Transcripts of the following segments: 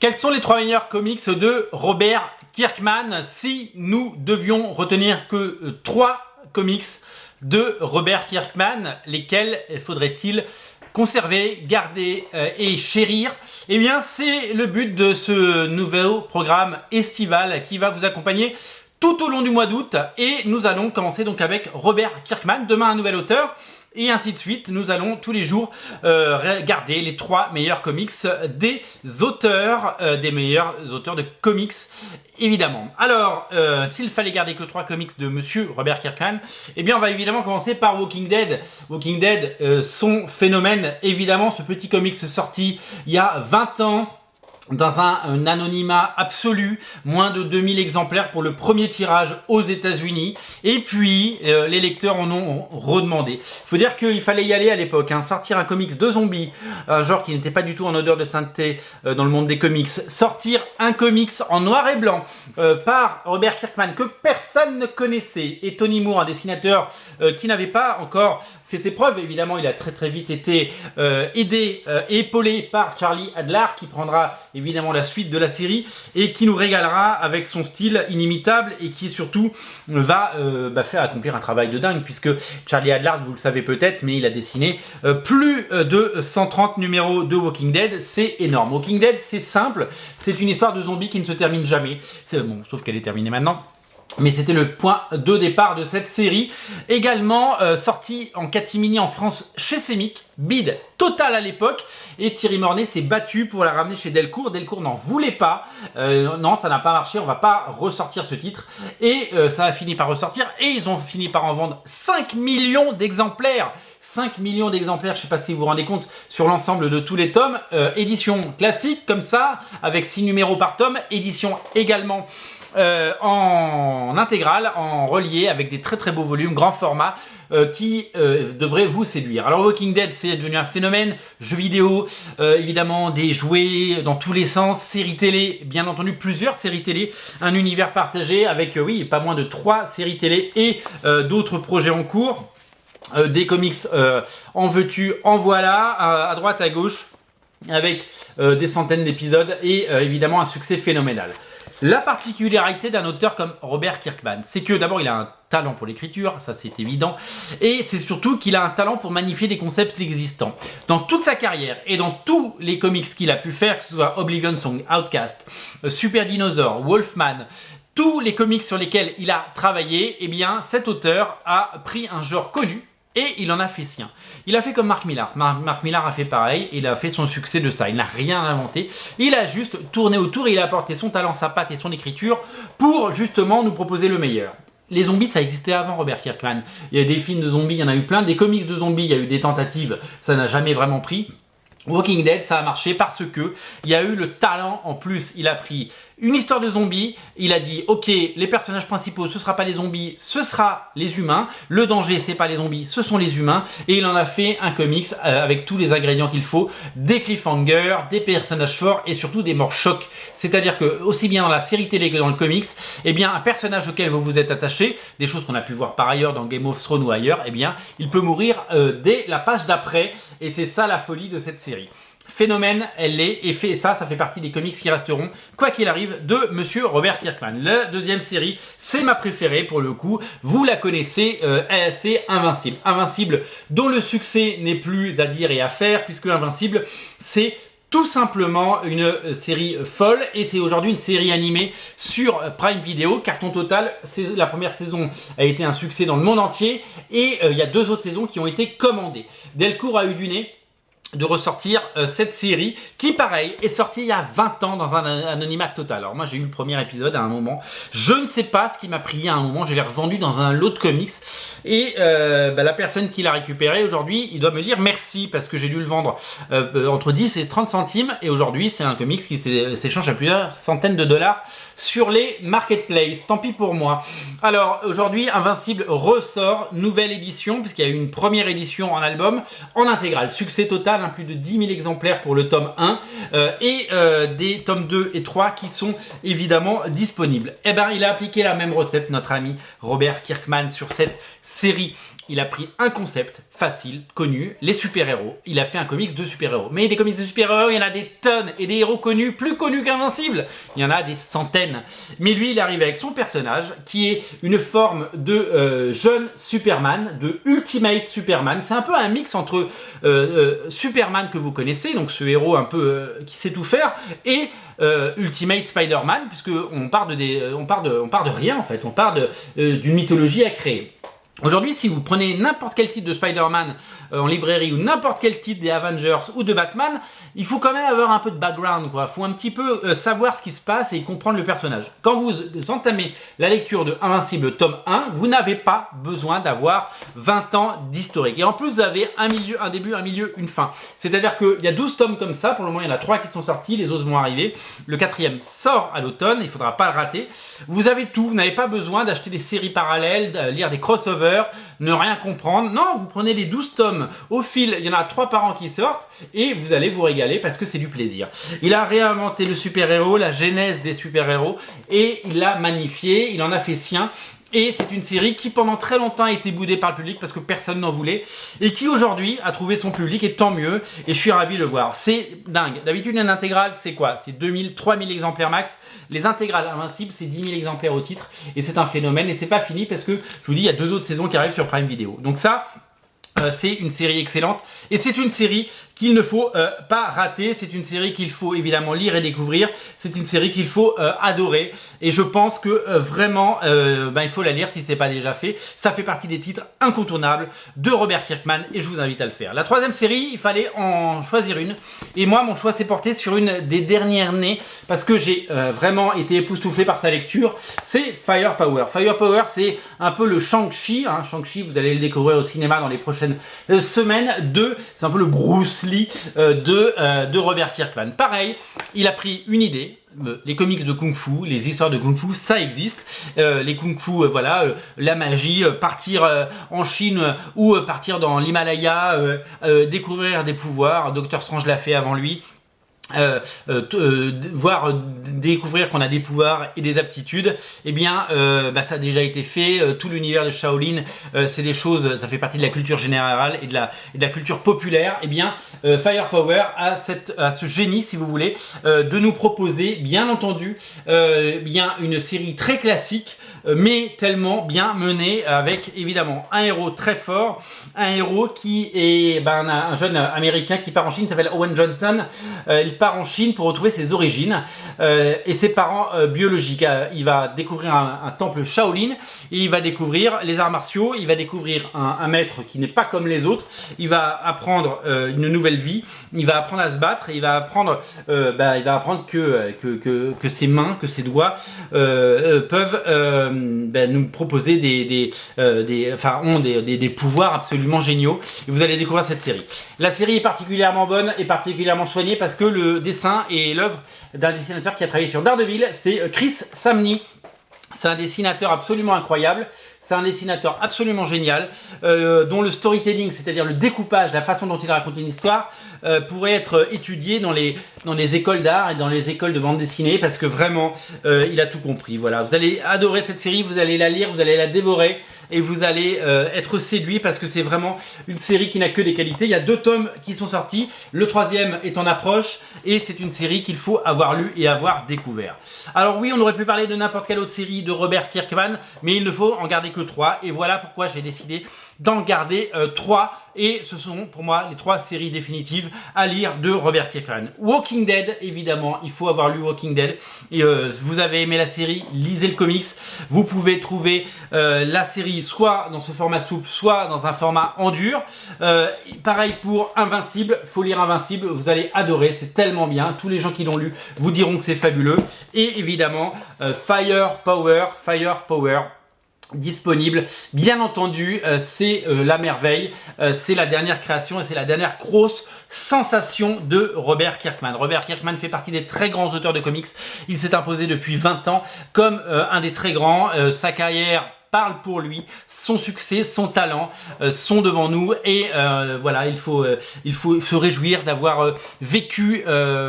Quels sont les 3 meilleurs comics de Robert Kirkman si nous devions retenir que 3 comics de Robert Kirkman, lesquels faudrait-il conserver, garder et chérir? Eh bien, c'est le but de ce nouveau programme estival qui va vous accompagner tout au long du mois d'août, et nous allons commencer donc avec Robert Kirkman, demain un nouvel auteur, et ainsi de suite. Nous allons tous les jours regarder les 3 meilleurs comics des auteurs de comics, évidemment. Alors, s'il fallait garder que 3 comics de monsieur Robert Kirkman, eh bien on va évidemment commencer par Walking Dead. Walking Dead, son phénomène, évidemment, ce petit comics sorti il y a 20 ans, dans un anonymat absolu, moins de 2000 exemplaires pour le premier tirage aux États-Unis. Et puis, les lecteurs en ont redemandé. Il faut dire qu'il fallait y aller à l'époque, sortir un comics de zombies, un genre qui n'était pas du tout en odeur de sainteté dans le monde des comics. Sortir un comics en noir et blanc par Robert Kirkman, que personne ne connaissait, et Tony Moore, un dessinateur qui n'avait pas encore fait ses preuves. Évidemment, il a très vite été aidé et épaulé par Charlie Adler, qui prendra évidemment la suite de la série et qui nous régalera avec son style inimitable, et qui surtout va faire accomplir un travail de dingue, puisque Charlie Adler, vous le savez peut-être, mais il a dessiné plus de 130 numéros de Walking Dead. C'est énorme. Walking Dead, c'est simple, c'est une histoire de zombies qui ne se termine jamais. Bon, sauf qu'elle est terminée maintenant. Mais c'était le point de départ de cette série. Également sorti en catimini en France chez Semic, bid total à l'époque, et Thierry Mornay s'est battu pour la ramener chez Delcourt. Delcourt n'en voulait pas, non, ça n'a pas marché, on va pas ressortir ce titre, et ça a fini par ressortir, et ils ont fini par en vendre 5 millions d'exemplaires. 5 millions d'exemplaires, je ne sais pas si vous vous rendez compte, sur l'ensemble de tous les tomes. Édition classique comme ça, avec 6 numéros par tome, édition également en intégrale, en relié, avec des très beaux volumes, grand format, qui devraient vous séduire. Alors Walking Dead, c'est devenu un phénomène, jeux vidéo, évidemment des jouets dans tous les sens, séries télé, bien entendu plusieurs séries télé, un univers partagé avec, oui, pas moins de 3 séries télé et d'autres projets en cours, des comics en veux-tu, en voilà, à droite, à gauche, avec des centaines d'épisodes et évidemment un succès phénoménal. La particularité d'un auteur comme Robert Kirkman, c'est que d'abord il a un talent pour l'écriture, ça c'est évident, et c'est surtout qu'il a un talent pour magnifier des concepts existants. Dans toute sa carrière et dans tous les comics qu'il a pu faire, que ce soit Oblivion Song, Outcast, Super Dinosaur, Wolfman, tous les comics sur lesquels il a travaillé, eh bien cet auteur a pris un genre connu et il en a fait sien. Il a fait comme Mark Millar. Mark Millar a fait pareil, il a fait son succès de ça. Il n'a rien inventé, il a juste tourné autour et il a apporté son talent, sa patte et son écriture pour justement nous proposer le meilleur. Les zombies, ça existait avant Robert Kirkman. Il y a des films de zombies, il y en a eu plein. Des comics de zombies, il y a eu des tentatives, ça n'a jamais vraiment pris. Walking Dead, ça a marché parce que il y a eu le talent en plus. Il a pris une histoire de zombies, il a dit ok, les personnages principaux ce sera pas les zombies, ce sera les humains, le danger c'est pas les zombies, ce sont les humains, et il en a fait un comics avec tous les ingrédients qu'il faut, des cliffhangers, des personnages forts et surtout des morts chocs. C'est-à-dire que aussi bien dans la série télé que dans le comics, eh bien un personnage auquel vous vous êtes attaché, des choses qu'on a pu voir par ailleurs dans Game of Thrones ou ailleurs, eh bien il peut mourir dès la page d'après, et c'est ça la folie de cette série. Phénomène, elle l'est, et ça fait partie des comics qui resteront, quoi qu'il arrive, de monsieur Robert Kirkman. La deuxième série, c'est ma préférée pour le coup, vous la connaissez, c'est Invincible. Invincible, dont le succès n'est plus à dire et à faire, puisque Invincible, c'est tout simplement une série folle, et c'est aujourd'hui une série animée sur Prime Video, carton total. La première saison a été un succès dans le monde entier, et il y a 2 autres saisons qui ont été commandées. Delcourt a eu du nez de ressortir cette série qui, pareil, est sortie il y a 20 ans dans un anonymat total. Alors moi j'ai eu le premier épisode à un moment, je ne sais pas ce qui m'a pris à un moment, je l'ai revendu dans un lot de comics, et la personne qui l'a récupéré aujourd'hui, il doit me dire merci, parce que j'ai dû le vendre entre 10 et 30 centimes, et aujourd'hui c'est un comics qui s'échange à plusieurs centaines de dollars sur les marketplaces. Tant pis pour moi. Alors aujourd'hui Invincible ressort, nouvelle édition, puisqu'il y a eu une première édition en album, en intégrale, succès total, plus de 10 000 exemplaires pour le tome 1 et des tomes 2 et 3 qui sont évidemment disponibles. Eh ben, il a appliqué la même recette, notre ami Robert Kirkman, sur cette série. il a pris un concept facile, connu, les super-héros. Il a fait un comics de super-héros. Mais des comics de super-héros, il y en a des tonnes. Et des héros connus, plus connus qu'Invincible. Il y en a des centaines. Mais lui, il est arrivé avec son personnage, qui est une forme de jeune Superman, de Ultimate Superman. C'est un peu un mix entre Superman que vous connaissez, donc ce héros un peu qui sait tout faire, et Ultimate Spider-Man, puisque on part de rien en fait. On part d'une mythologie à créer. Aujourd'hui, si vous prenez n'importe quel titre de Spider-Man en librairie ou n'importe quel titre des Avengers ou de Batman, il faut quand même avoir un peu de background, quoi. Il faut un petit peu savoir ce qui se passe et comprendre le personnage. Quand vous entamez la lecture de Invincible tome 1, vous n'avez pas besoin d'avoir 20 ans d'historique. Et en plus, vous avez un milieu, un début, un milieu, une fin. C'est-à-dire qu'il y a 12 tomes comme ça. Pour le moment, il y en a 3 qui sont sortis, les autres vont arriver. Le 4e sort à l'automne, il ne faudra pas le rater. Vous avez tout, vous n'avez pas besoin d'acheter des séries parallèles, lire des crossovers, ne rien comprendre. Non, vous prenez les 12 tomes au fil, il y en a 3 par an qui sortent et vous allez vous régaler parce que c'est du plaisir. Il a réinventé le super-héros, la genèse des super-héros et il l'a magnifié, il en a fait sien. Et c'est une série qui pendant très longtemps a été boudée par le public parce que personne n'en voulait et qui aujourd'hui a trouvé son public et tant mieux et je suis ravi de le voir. C'est dingue. D'habitude une intégrale c'est quoi? C'est 2000, 3000 exemplaires max. Les intégrales Invincible c'est 10 000 exemplaires au titre et c'est un phénomène et c'est pas fini parce que je vous dis il y a 2 autres saisons qui arrivent sur Prime Video. Donc ça c'est une série excellente et c'est une série qu'il ne faut pas rater, c'est une série qu'il faut évidemment lire et découvrir, c'est une série qu'il faut adorer et je pense que vraiment il faut la lire si ce n'est pas déjà fait. Ça fait partie des titres incontournables de Robert Kirkman et je vous invite à le faire. La 3e série, il fallait en choisir une et moi mon choix s'est porté sur une des dernières nées parce que j'ai vraiment été époustouflé par sa lecture, c'est Firepower. Firepower c'est un peu le Shang-Chi, hein. Shang-Chi vous allez le découvrir au cinéma dans les prochaines semaines, c'est un peu le Bruce Lee de Robert Kirkman. Pareil, il a pris une idée, les comics de Kung Fu, les histoires de Kung Fu, ça existe. Les Kung Fu, voilà, la magie, partir en Chine ou partir dans l'Himalaya, découvrir des pouvoirs. Docteur Strange l'a fait avant lui. Découvrir qu'on a des pouvoirs et des aptitudes, eh bien ça a déjà été fait. Tout l'univers de Shaolin, c'est des choses, ça fait partie de la culture générale et de la culture populaire. Eh bien Firepower a ce génie, si vous voulez, de nous proposer, bien entendu, bien une série très classique, mais tellement bien menée, avec évidemment un héros très fort, un héros qui est un jeune américain qui part en Chine, s'appelle Owen Johnson. Il part en Chine pour retrouver ses origines et ses parents biologiques. Il va découvrir un temple Shaolin et il va découvrir les arts martiaux, il va découvrir un maître qui n'est pas comme les autres, il va apprendre une nouvelle vie, il va apprendre à se battre et il va apprendre, que ses mains, que ses doigts peuvent nous proposer des pouvoirs absolument géniaux. Et vous allez découvrir cette série. La série est particulièrement bonne et particulièrement soignée parce que le dessin est l'œuvre d'un dessinateur qui a travaillé sur Daredevil, c'est Chris Samnee. C'est un dessinateur absolument incroyable. C'est un dessinateur absolument génial, dont le storytelling, c'est-à-dire le découpage, la façon dont il raconte une histoire, pourrait être étudié dans les écoles d'art et dans les écoles de bande dessinée, parce que vraiment, il a tout compris. Voilà, vous allez adorer cette série, vous allez la lire, vous allez la dévorer, et vous allez être séduit, parce que c'est vraiment une série qui n'a que des qualités. Il y a 2 tomes qui sont sortis, le 3e est en approche, et c'est une série qu'il faut avoir lu et avoir découvert. Alors oui, on aurait pu parler de n'importe quelle autre série de Robert Kirkman, mais il ne faut en garder que 3, et voilà pourquoi j'ai décidé d'en garder 3, et ce sont pour moi les 3 séries définitives à lire de Robert Kirkman. Walking Dead, évidemment, il faut avoir lu Walking Dead, et vous avez aimé la série, lisez le comics. Vous pouvez trouver la série soit dans ce format souple, soit dans un format en dur. Pareil pour Invincible, faut lire Invincible, vous allez adorer, c'est tellement bien, tous les gens qui l'ont lu vous diront que c'est fabuleux. Et évidemment Firepower disponible, bien entendu, c'est la merveille, c'est la dernière création et c'est la dernière grosse sensation de Robert Kirkman. Robert Kirkman fait partie des très grands auteurs de comics, il s'est imposé depuis 20 ans comme un des très grands, sa carrière parle pour lui. Son succès, son talent sont devant nous et voilà, il faut se réjouir d'avoir vécu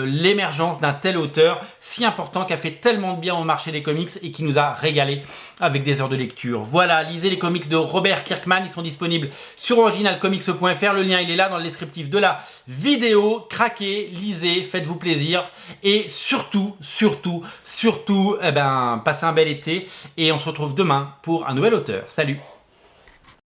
l'émergence d'un tel auteur si important qui a fait tellement de bien au marché des comics et qui nous a régalé avec des heures de lecture. Voilà, lisez les comics de Robert Kirkman, ils sont disponibles sur originalcomics.fr, le lien il est là dans le descriptif de la vidéo. Craquez, lisez, faites-vous plaisir et surtout, passez un bel été et on se retrouve demain pour un nouvel auteur. Salut!